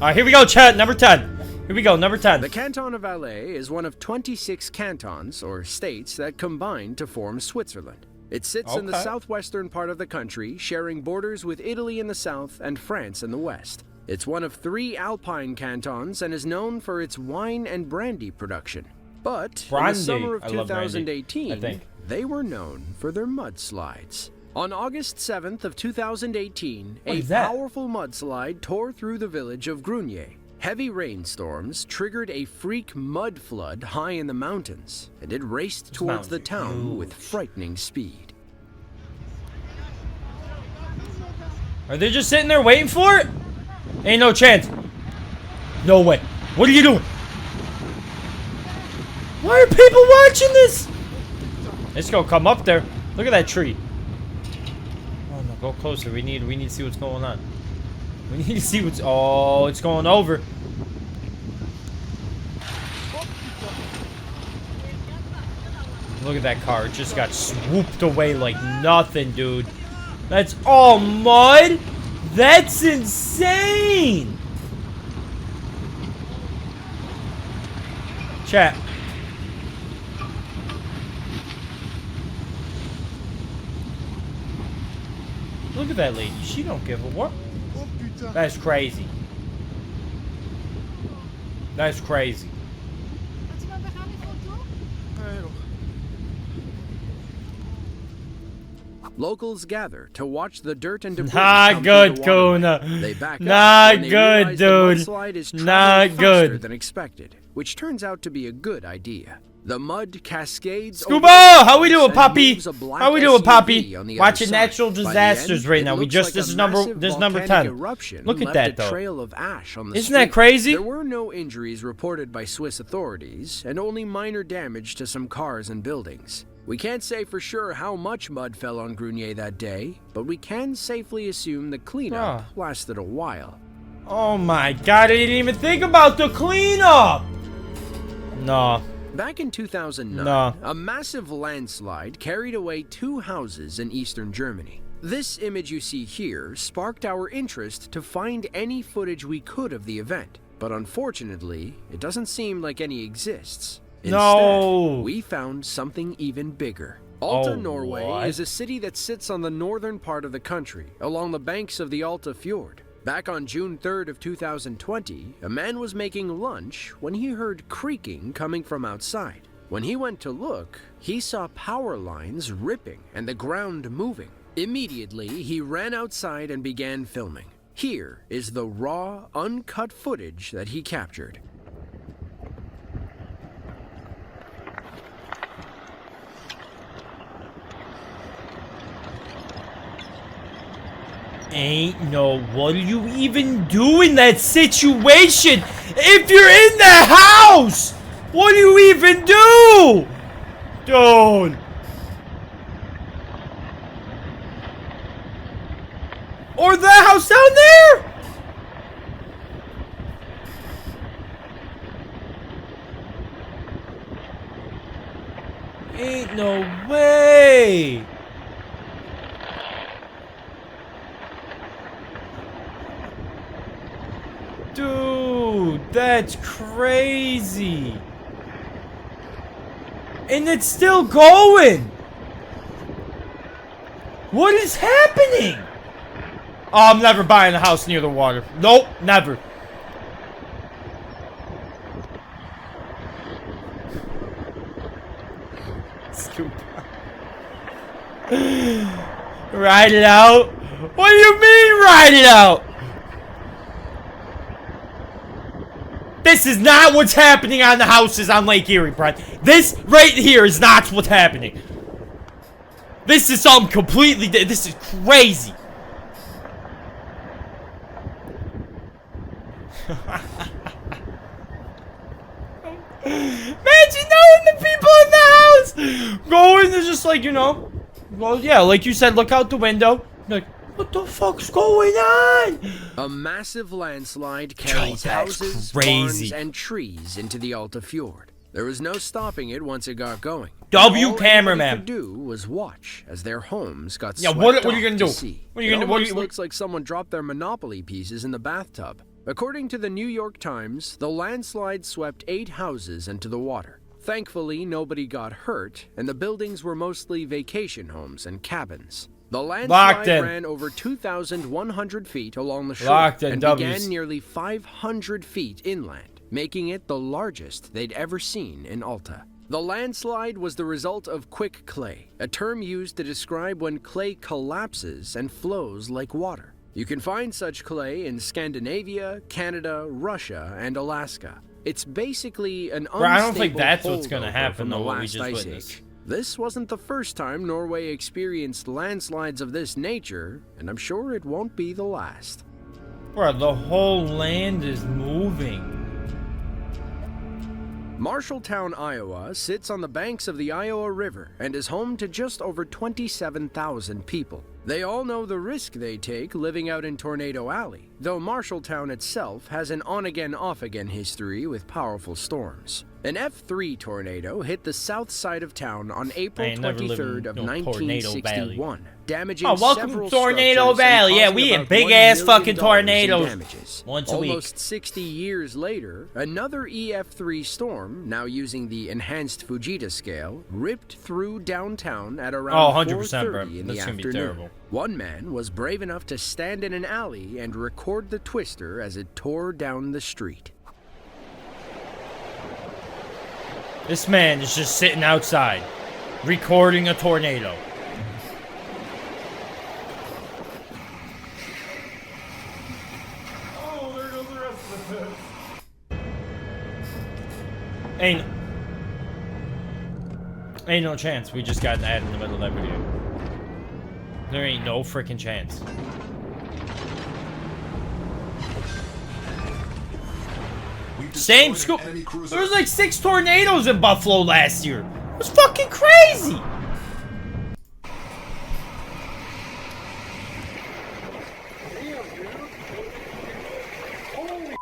Alright, here we go, chat. Number 10. Here we go, number 10. The Canton of Valais is one of 26 cantons, or states, that combine to form Switzerland. It sits in the southwestern part of the country, sharing borders with Italy in the south and France in the west. It's one of 3 alpine cantons and is known for its wine and brandy production. But in the summer of 2018, they were known for their mudslides. On August 7th of 2018, a powerful mudslide tore through the village of Grunier. Heavy rainstorms triggered a freak mud flood high in the mountains, and it raced towards the town with frightening speed. Are they just sitting there waiting for it? Ain't no chance. No way. What are you doing? Why are people watching this? It's gonna come up there. Look at that tree. Oh no, go closer. We need to see what's going on. We need to see what's... Oh, it's going over. Look at that car. It just got swooped away like nothing, dude. That's all mud? That's insane! Chat. Look at that lady. She don't give a what. That's crazy. That's crazy. Locals gather to watch the dirt and debris. Not good, Kuna. Not good, dude. Not good than expected, which turns out to be a good idea. The mud cascades. Scuba! How we doing, Poppy? How we doing, Poppy? Watching natural disasters right now. This is number 10. Look at that, though. Isn't that crazy? There were no injuries reported by Swiss authorities, and only minor damage to some cars and buildings. We can't say for sure how much mud fell on Grunier that day, but we can safely assume the cleanup lasted a while. Oh my god, I didn't even think about the cleanup! No. Back in 2009, a massive landslide carried away 2 houses in eastern Germany. This image you see here sparked our interest to find any footage we could of the event, but unfortunately, it doesn't seem like any exists. Instead, we found something even bigger. Alta, Norway is a city that sits on the northern part of the country, along the banks of the Alta Fjord. Back on June 3rd of 2020, a man was making lunch when he heard creaking coming from outside. When he went to look, he saw power lines ripping and the ground moving. Immediately, he ran outside and began filming. Here is the raw, uncut footage that he captured. Ain't no, what do you even do in that situation? If you're in the house, what do you even do? Dude. Or the house down there? Ain't no way. Dude, that's crazy. And it's still going. What is happening? Oh, I'm never buying a house near the water. Nope, never. Stupid. Ride it out? What do you mean, ride it out? This is not what's happening on the houses on Lake Erie, Brent. This right here is not what's happening. This is something completely different. This is crazy. Imagine knowing the people in the house going to just like, you know, well, yeah, like you said, look out the window. Like, what the fuck's going on? A massive landslide carried houses, barns, and trees into the Alta Fjord. There was no stopping it once it got going. W cameraman. All they could do was watch as their homes got swept what are you gonna do? What are you gonna do? Looks like someone dropped their Monopoly pieces in the bathtub. According to the New York Times, the landslide swept 8 houses into the water. Thankfully, nobody got hurt, and the buildings were mostly vacation homes and cabins. The landslide ran over 2,100 feet along the shore and began nearly 500 feet inland, making it the largest they'd ever seen in Alta. The landslide was the result of quick clay, a term used to describe when clay collapses and flows like water. You can find such clay in Scandinavia, Canada, Russia, and Alaska. It's basically an unstable I don't think that's what's going to happen, though, what we just witnessed. This wasn't the first time Norway experienced landslides of this nature, and I'm sure it won't be the last. Bro, the whole land is moving. Marshalltown, Iowa sits on the banks of the Iowa River and is home to just over 27,000 people. They all know the risk they take living out in Tornado Alley, though Marshalltown itself has an on-again, off-again history with powerful storms. An F3 tornado hit the south side of town on April 23rd of 1961, damaging welcome to Tornado Valley. Yeah, we had big-ass fucking tornadoes once a week. Almost 60 years later, another EF3 storm, now using the enhanced Fujita scale, ripped through downtown at around 4:30 in the afternoon. One man was brave enough to stand in an alley and record the twister as it tore down the street. This man is just sitting outside, recording a tornado. Oh, there goes the rest of it. Ain't no chance. We just got an ad in the middle of that video. There ain't no freaking chance. Same school. There was like 6 tornadoes in Buffalo last year. It was fucking crazy. Damn, dude. Holy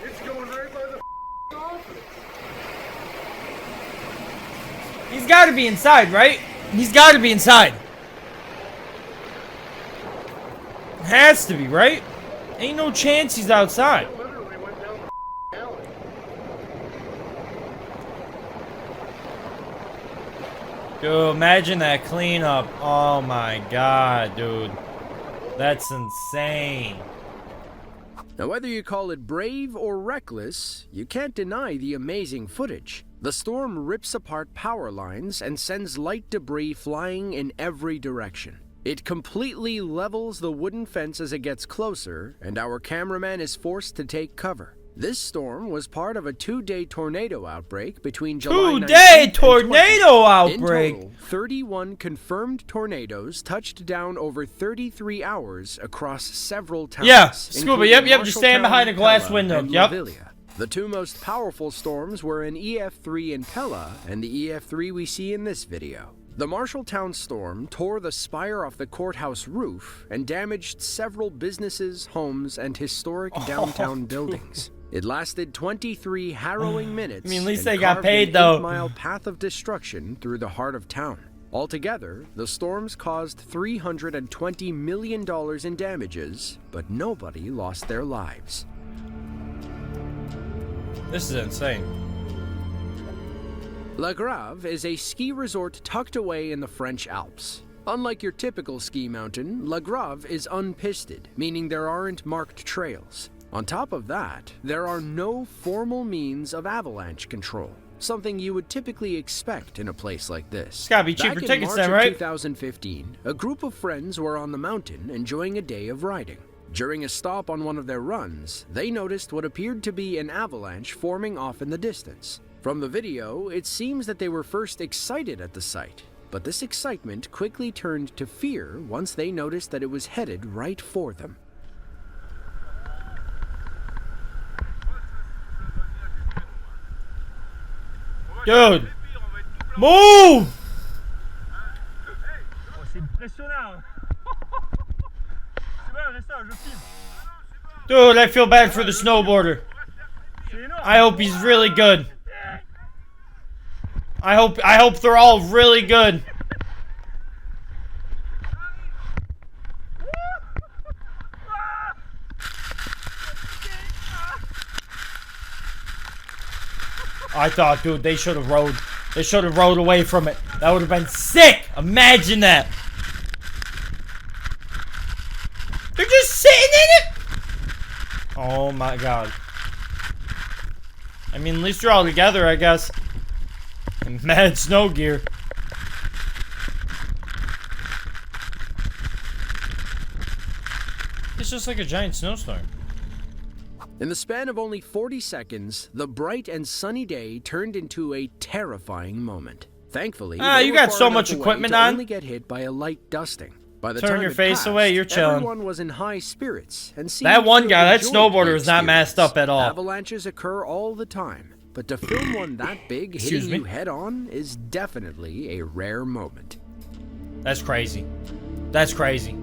it's going right by the office. He's got to be inside, right? He's got to be inside. Has to be, right? Ain't no chance he's outside. Dude, imagine that cleanup. Oh my god, dude. That's insane. Now, whether you call it brave or reckless, you can't deny the amazing footage. The storm rips apart power lines and sends light debris flying in every direction. It completely levels the wooden fence as it gets closer, and our cameraman is forced to take cover. This storm was part of a 2-day tornado outbreak between July 19th and 20th. In total, 31 confirmed tornadoes touched down over 33 hours across several towns. Yeah, Scuba, yep, just stand behind a glass window. Yep. The 2 most powerful storms were an EF3 in Pella and the EF3 we see in this video. The Marshalltown storm tore the spire off the courthouse roof and damaged several businesses, homes, and historic downtown buildings. It lasted 23 harrowing minutes. I mean, at least they got paid, though. An 8-mile path of destruction through the heart of town. Altogether, the storms caused $320 million in damages, but nobody lost their lives. This is insane. La Grave is a ski resort tucked away in the French Alps. Unlike your typical ski mountain, La Grave is unpisted, meaning there aren't marked trails. On top of that, there are no formal means of avalanche control, something you would typically expect in a place like this. It's gotta be cheaper tickets then, right? Back in March of 2015, a group of friends were on the mountain enjoying a day of riding. During a stop on one of their runs, they noticed what appeared to be an avalanche forming off in the distance. From the video, it seems that they were first excited at the sight, but this excitement quickly turned to fear once they noticed that it was headed right for them. Dude, move! Dude, I feel bad for the snowboarder. I hope he's really good. I hope they're all really good. I thought, dude, they should have rode. They should have rode away from it. That would have been sick. Imagine that. They're just sitting in it. Oh my god. I mean, at least you're all together, I guess. And mad snow gear. It's just like a giant snowstorm. In the span of only 40 seconds, the bright and sunny day turned into a terrifying moment. Thankfully, you got so much equipment on. Only get hit by a light dusting. By the Turn time your it face passed, away, you're chilling. Everyone was in high spirits and that one guy, that enjoyed snowboarder, the was not masked up at all. Avalanches occur all the time, but to film one that big hitting you head on is definitely a rare moment. That's crazy. That's crazy.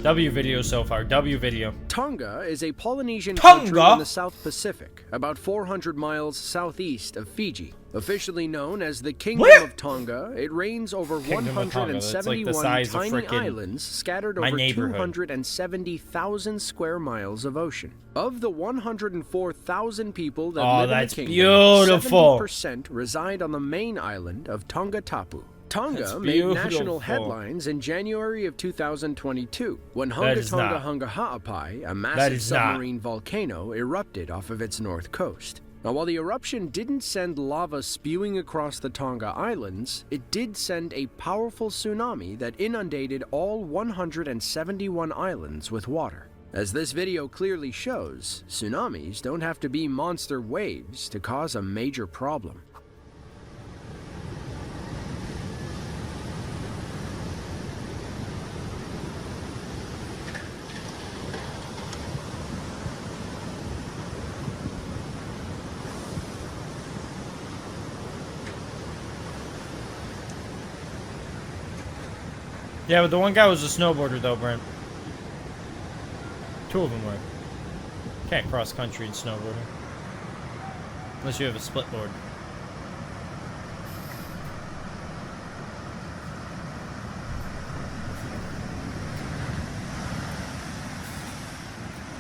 W video so far. W video. Tonga is a Polynesian country in the South Pacific, about 400 miles southeast of Fiji. Officially known as the Kingdom of Tonga, it reigns over 171 tiny islands scattered over 270,000 square miles of ocean. Of the 104,000 people that live in the kingdom, 70% reside on the main island of Tonga Tapu. Tonga made national headlines in January of 2022 when Hunga Tonga Hunga Ha'apai, a massive submarine volcano, erupted off of its north coast. Now, while the eruption didn't send lava spewing across the Tonga Islands, it did send a powerful tsunami that inundated all 171 islands with water. As this video clearly shows, tsunamis don't have to be monster waves to cause a major problem. Yeah, but the one guy was a snowboarder, though, Brent. Two of them were. Can't cross country in snowboarding. Unless you have a split board.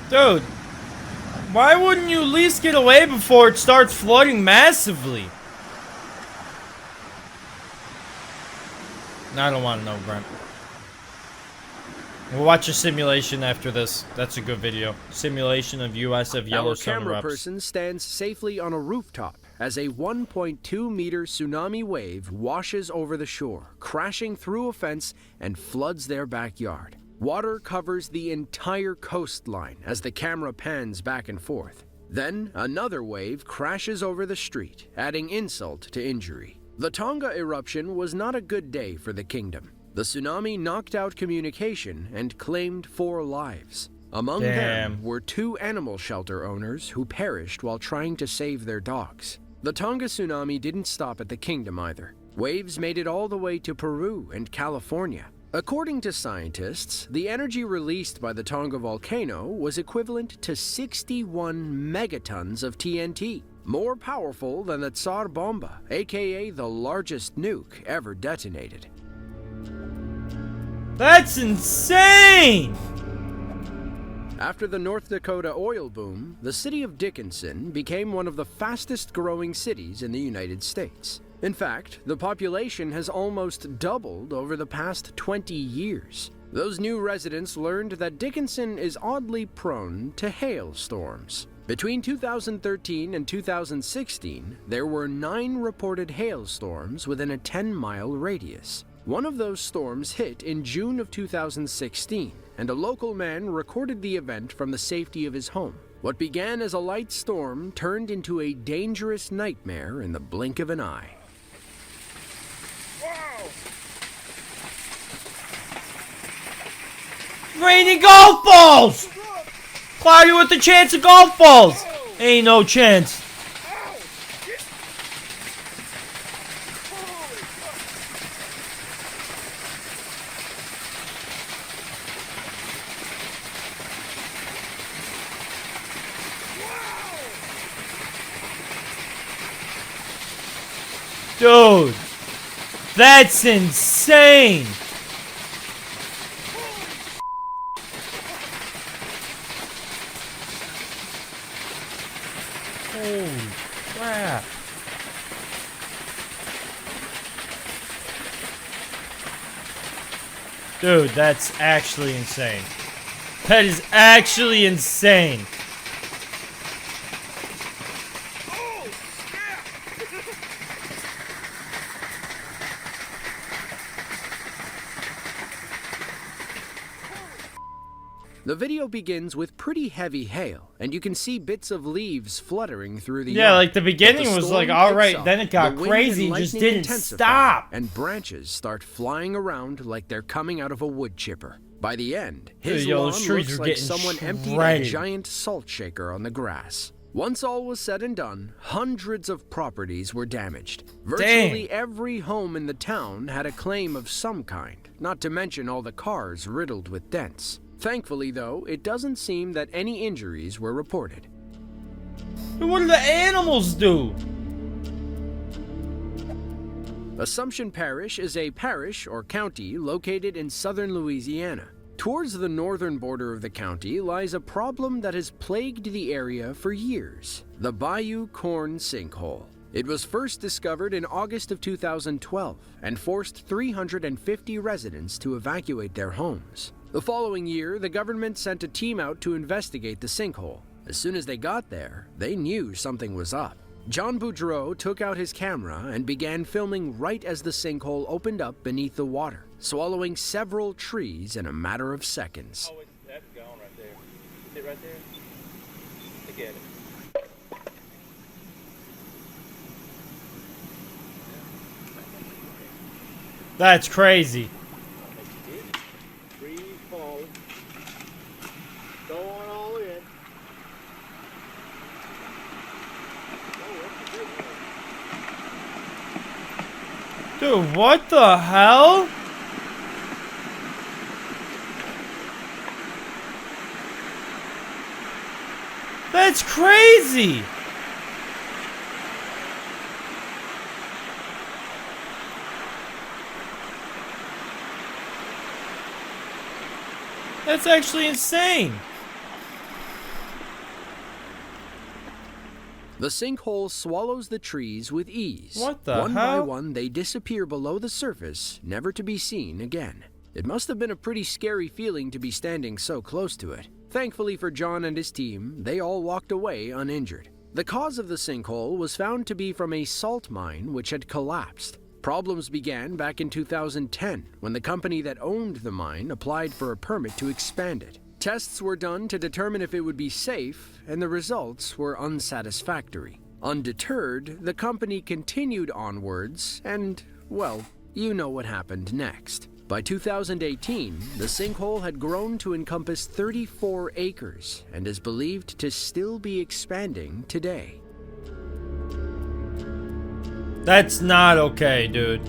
Dude, why wouldn't you at least get away before it starts flooding massively? I don't want to know, Brent. We'll watch a simulation after this. That's a good video. Simulation of US of Yellowstone Our camera erupts. person stands safely on a rooftop as a 1.2-meter tsunami wave washes over the shore, crashing through a fence and floods their backyard. Water covers the entire coastline as the camera pans back and forth. Then, another wave crashes over the street, adding insult to injury. The Tonga eruption was not a good day for the kingdom. The tsunami knocked out communication and claimed 4 lives. Among them were 2 animal shelter owners who perished while trying to save their dogs. The Tonga tsunami didn't stop at the kingdom either. Waves made it all the way to Peru and California. According to scientists, the energy released by the Tonga volcano was equivalent to 61 megatons of TNT, more powerful than the Tsar Bomba, aka the largest nuke ever detonated. That's insane! After the North Dakota oil boom, the city of Dickinson became one of the fastest growing cities in the United States. In fact, the population has almost doubled over the past 20 years. Those new residents learned that Dickinson is oddly prone to hailstorms. Between 2013 and 2016, there were 9 reported hailstorms within a 10-mile radius. One of those storms hit in June of 2016, and a local man recorded the event from the safety of his home. What began as a light storm turned into a dangerous nightmare in the blink of an eye. Raining golf balls! Cloudy with the chance of golf balls! Ain't no chance. Dude, that's insane. Holy crap. Dude, that's actually insane. That is actually insane. The video begins with pretty heavy hail, and you can see bits of leaves fluttering through the Yeah, yard. like the beginning But was storm like, alright, picks up, then it got the wind crazy, and just lightning didn't intensify, stop. And branches start flying around like they're coming out of a wood chipper. By the end, his Yo, lawn those trees looks were like getting someone emptied a shredded. giant salt shaker on the grass. Once all was said and done, hundreds of properties were damaged. Virtually every home in the town had a claim of some kind, not to mention all the cars riddled with dents. Thankfully, though, it doesn't seem that any injuries were reported. What do the animals do? Assumption Parish is a parish or county located in southern Louisiana. Towards the northern border of the county lies a problem that has plagued the area for years: the Bayou Corn Sinkhole. It was first discovered in August of 2012 and forced 350 residents to evacuate their homes. The following year, the government sent a team out to investigate the sinkhole. As soon as they got there, they knew something was up. John Boudreau took out his camera and began filming right as the sinkhole opened up beneath the water, swallowing several trees in a matter of seconds. Oh, that's gone right there. See it right there? Look at it. That's crazy. Trees falling. Going all in. Oh, that's a big one. Dude, what the hell? That's crazy. That's actually insane. The sinkhole swallows the trees with ease. What the One by hell? one, they disappear below the surface, never to be seen again. It must have been a pretty scary feeling to be standing so close to it. Thankfully for John and his team, they all walked away uninjured. The cause of the sinkhole was found to be from a salt mine which had collapsed. Problems began back in 2010 when the company that owned the mine applied for a permit to expand it. Tests were done to determine if it would be safe, and the results were unsatisfactory. Undeterred, the company continued onwards, and, well, you know what happened next. By 2018, the sinkhole had grown to encompass 34 acres and is believed to still be expanding today. That's not okay, dude.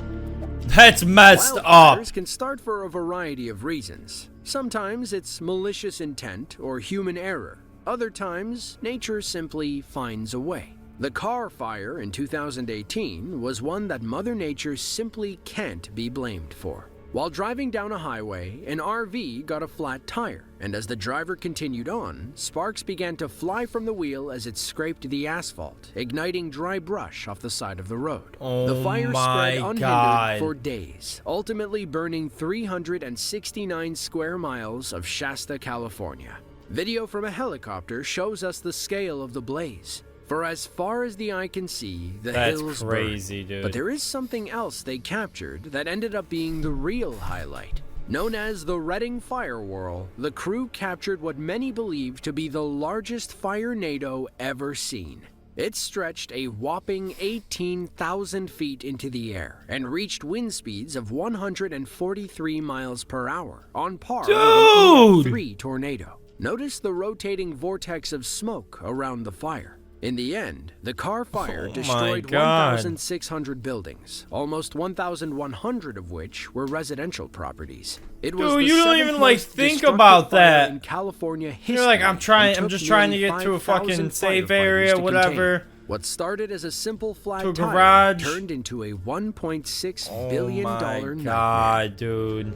That's messed Wildfires up. can start for a variety of reasons. Sometimes it's malicious intent or human error. Other times, nature simply finds a way. The Carr fire in 2018 was one that Mother Nature simply can't be blamed for. While driving down a highway, an RV got a flat tire, and as the driver continued on, sparks began to fly from the wheel as it scraped the asphalt, igniting dry brush off the side of the road. Oh The fire my spread unhindered God. for days, ultimately burning 369 square miles of Shasta, California. Video from a helicopter shows us the scale of the blaze. For as far as the eye can see, the That's hills crazy, burn. dude. But there is something else they captured that ended up being the real highlight. Known as the Redding Fire Whirl, the crew captured what many believe to be the largest fire-nado ever seen. It stretched a whopping 18,000 feet into the air and reached wind speeds of 143 miles per hour, on par with an Dude! EF3 tornado. Notice the rotating vortex of smoke around the fire. In the end, the Carr fire Oh destroyed my God. 1,600 buildings, almost 1,100 of which were residential properties. It was Dude, the you don't even, seventh like, most think destructive about fire that. in California history. You're like, I'm and just took trying to nearly get to a fucking 5,000 safe firefighters area, to contain. whatever. What started as a simple flat To a tire garage. turned into a $1.6 Oh billion my nightmare. God, dude.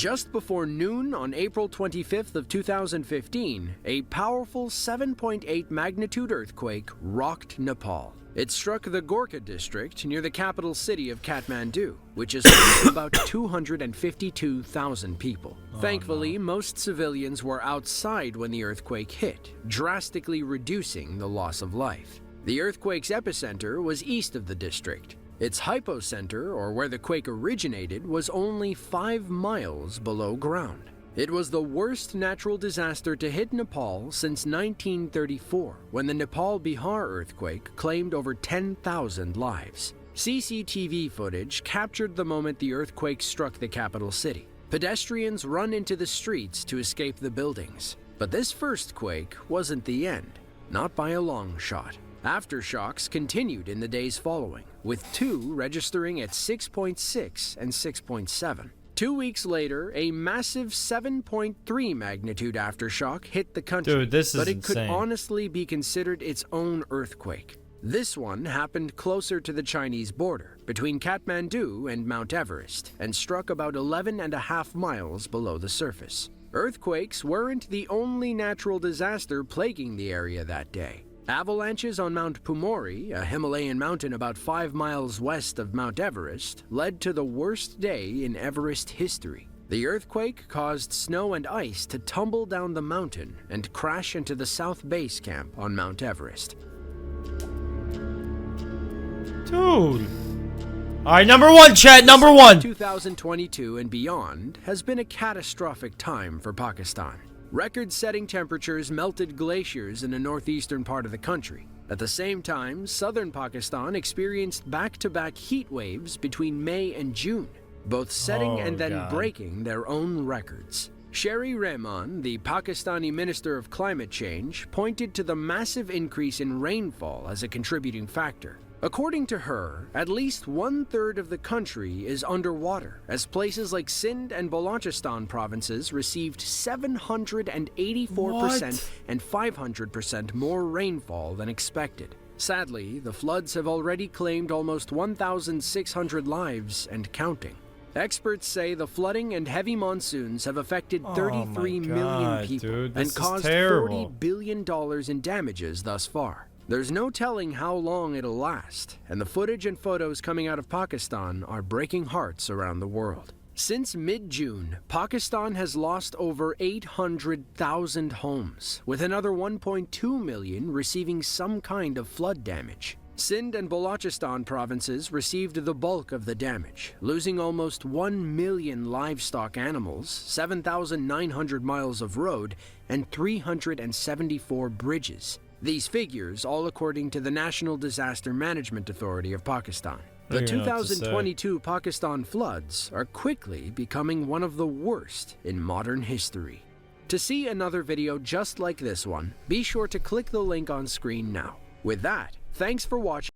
Just before noon on April 25th of 2015, a powerful 7.8 magnitude earthquake rocked Nepal. It struck the Gorkha district near the capital city of Kathmandu, which is home to about 252,000 people. Thankfully, most civilians were outside when the earthquake hit, drastically reducing the loss of life. The earthquake's epicenter was east of the district. Its hypocenter, or where the quake originated, was only 5 miles below ground. It was the worst natural disaster to hit Nepal since 1934, when the Nepal-Bihar earthquake claimed over 10,000 lives. CCTV footage captured the moment the earthquake struck the capital city. Pedestrians run into the streets to escape the buildings. But this first quake wasn't the end, not by a long shot. Aftershocks continued in the days following, with 2 registering at 6.6 and 6.7. 2 weeks later, a massive 7.3 magnitude aftershock hit the country, Dude, this is but it insane. could honestly be considered its own earthquake. This one happened closer to the Chinese border, between Kathmandu and Mount Everest, and struck about 11.5 miles below the surface. Earthquakes weren't the only natural disaster plaguing the area that day. Avalanches on Mount Pumori, a Himalayan mountain about 5 miles west of Mount Everest, led to the worst day in Everest history. The earthquake caused snow and ice to tumble down the mountain and crash into the south base camp on Mount Everest. Dude. Alright, number 1, chat, number 1. 2022 and beyond has been a catastrophic time for Pakistan. Record-setting temperatures melted glaciers in the northeastern part of the country. At the same time, southern Pakistan experienced back-to-back heat waves between May and June, both setting and then breaking their own records. Sherry Rehman, the Pakistani Minister of Climate Change, pointed to the massive increase in rainfall as a contributing factor. According to her, at least 1/3 of the country is underwater, as places like Sindh and Balochistan provinces received 784% and 500% more rainfall than expected. Sadly, the floods have already claimed almost 1,600 lives and counting. Experts say the flooding and heavy monsoons have affected 33 million people and caused $40 billion in damages thus far. There's no telling how long it'll last, and the footage and photos coming out of Pakistan are breaking hearts around the world. Since mid-June, Pakistan has lost over 800,000 homes, with another 1.2 million receiving some kind of flood damage. Sindh and Balochistan provinces received the bulk of the damage, losing almost 1 million livestock animals, 7,900 miles of road, and 374 bridges. These figures, all according to the National Disaster Management Authority of Pakistan. The 2022 Pakistan floods are quickly becoming one of the worst in modern history. To see another video just like this one, be sure to click the link on screen now. With that, thanks for watching.